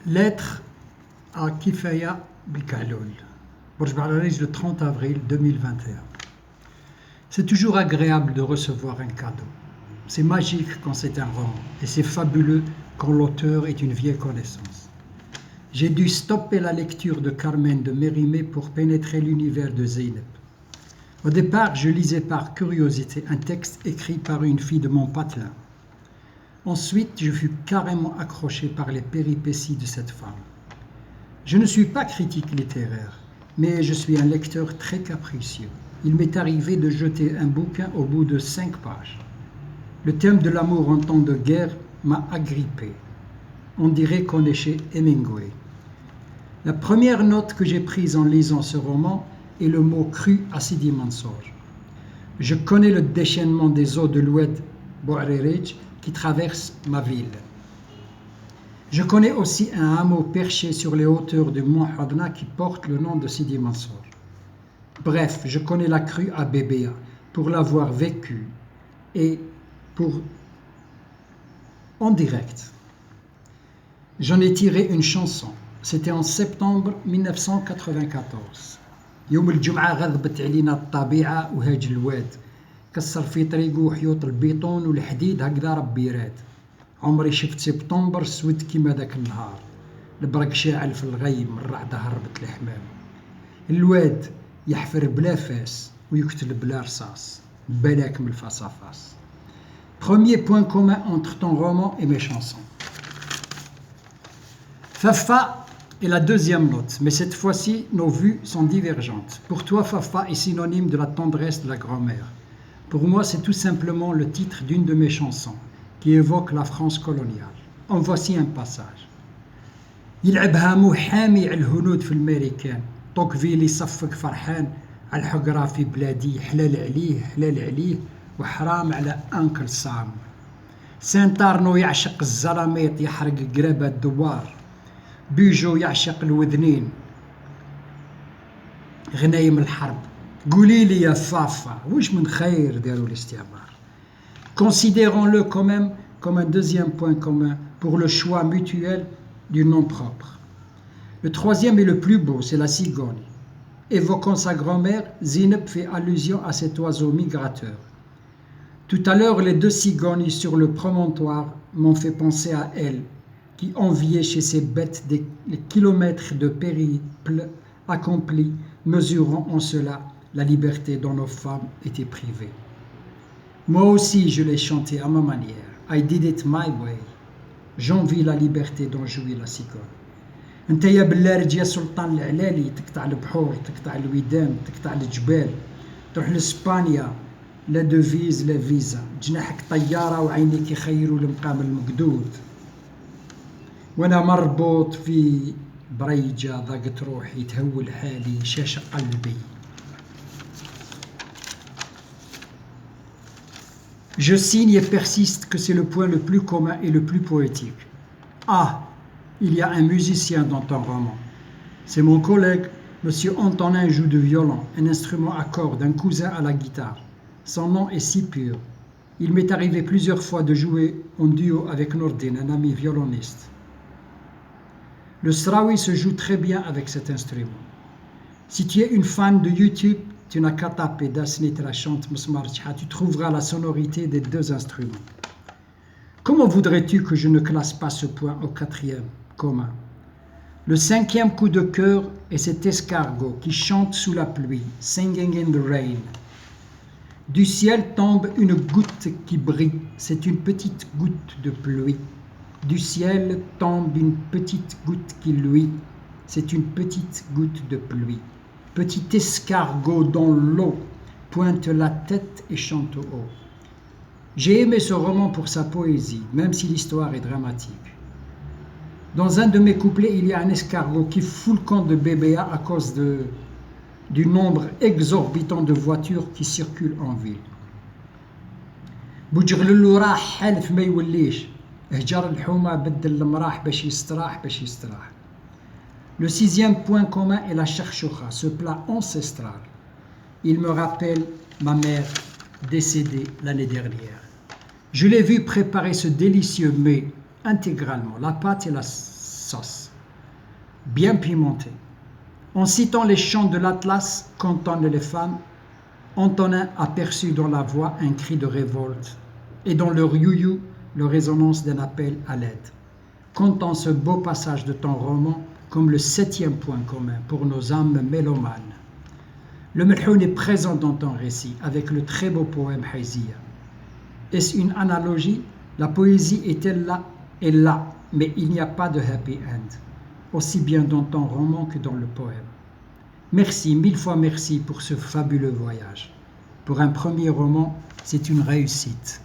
Lettre à Kifaya Bikaloul, Burj Ba'arij, le 30 avril 2021. C'est toujours agréable de recevoir un cadeau. C'est magique quand c'est un roman, et c'est fabuleux quand l'auteur est une vieille connaissance. J'ai dû stopper la lecture de Carmen de Mérimée pour pénétrer l'univers de Zeynep. Au départ, je lisais par curiosité un texte écrit par une fille de mon patelin. Ensuite, je fus carrément accroché par les péripéties de cette femme. Je ne suis pas critique littéraire, mais je suis un lecteur très capricieux. Il m'est arrivé de jeter un bouquin au bout de 5 pages. Le thème de l'amour en temps de guerre m'a agrippé. On dirait qu'on est chez Hemingway. La première note que j'ai prise en lisant ce roman est le mot cru à Sidi Mansour. Je connais le déchaînement des eaux de l'Oued Bouarerij qui traverse ma ville. Je connais aussi un hameau perché sur les hauteurs du mont Hadna qui porte le nom de Sidi Mansour. Bref, je connais la crue à Bébéa pour l'avoir vécue et en direct. J'en ai tiré une chanson. C'était en septembre 1994. يوم الجمعة غضبت علينا الطبيعة وهاج الواد كسر في طريقه وحيوط البيطون والحديد هكذا ربي راد عمري شفت سبتمبر سود كيما داك النهار البرق شاعل في الغيم الرعدة هربت الحمام الواد يحفر بلا فاس ويقتل بلا رصاص بلاك من الفاس à face. Premier point commun entre ton roman et mes chansons. Fafa est la deuxième note, mais cette fois-ci, nos vues sont divergentes. Pour toi, Fafa est synonyme de la tendresse de la grand-mère. Pour moi, c'est tout simplement le titre d'une de mes chansons, qui évoque la France coloniale. En voici un passage. يلعبها محامي على الهنود في الامريكان طوكفيل يصفق فرحان على الحقرة في بلادي حلال عليه وحرام على أنكل سام سانتارنو يعشق الزلاميط يحرق قرابة الدوار بيجو يعشق الوذنين غنايم الحرب قولي لي يا فافا وش من خير داروا الاستعمار. Considérons-le quand même comme un deuxième point commun pour le choix mutuel du nom propre. Le troisième et le plus beau, c'est la cigogne. Évoquant sa grand-mère, Zeynep fait allusion à cet oiseau migrateur. Tout à l'heure, les deux cigognes sur le promontoire m'ont fait penser à elle, qui enviait chez ces bêtes des kilomètres de périple accomplis, mesurant en cela la liberté dont nos femmes étaient privées. Moi aussi, je l'ai chanté à ma manière. I did it my way. J'envie la liberté dont jouit la cigogne. انت يا بلارج يا سلطان العلالي تقطع البحور تقطع الودان تقطع الجبال تروح لاسبانيا لا دوفيز لا فيزا جناحك طياره وعينيك يخيروا المقام المقدود وانا مربوط في بريجه ضاقت روحي تهول حالي شاش قلبي. Je signe et persiste que c'est le point le plus commun et le plus poétique. Ah, il y a un musicien dans ton roman. C'est mon collègue, Monsieur Antonin joue du violon, un instrument à cordes, un cousin à la guitare. Son nom est si pur. Il m'est arrivé plusieurs fois de jouer en duo avec Nordin, un ami violoniste. Le sraoui se joue très bien avec cet instrument. Si tu es une fan de YouTube, tu n'as qu'à taper Dasnit Rachant Msmar Tcha, tu trouveras la sonorité des deux instruments. Comment voudrais-tu que je ne classe pas ce point au quatrième commun? Le cinquième coup de cœur est cet escargot qui chante sous la pluie, singing in the rain. Du ciel tombe une goutte qui brille, c'est une petite goutte de pluie. Du ciel tombe une petite goutte qui luit, c'est une petite goutte de pluie. Petit escargot dans l'eau pointe la tête et chante haut. J'ai aimé ce roman pour sa poésie, même si l'histoire est dramatique. Dans un de mes couplets, il y a un escargot qui fout le camp de Bébéa à cause du nombre exorbitant de voitures qui circulent en ville. بوجغللو راح حالف ما يوليش هجر الحومة بدل المراح باش يستراح. Le sixième point commun est la charchocha, ce plat ancestral. Il me rappelle ma mère décédée l'année dernière. Je l'ai vu préparer ce délicieux mets intégralement, la pâte et la sauce. bien pimenté. En citant les chants de l'Atlas qu'entendent les femmes, Antonin aperçut dans la voix un cri de révolte et dans leur you-you la résonance d'un appel à l'aide. Comptons ce beau passage de ton roman comme le 7e point commun pour nos âmes mélomanes. Le Melhoun est présent dans ton récit avec le très beau poème Hayziya. Est-ce une analogie? La poésie est-elle là? Et là, mais il n'y a pas de happy end, aussi bien dans ton roman que dans le poème. Merci, 1000 fois merci pour ce fabuleux voyage. Pour un premier roman, c'est une réussite.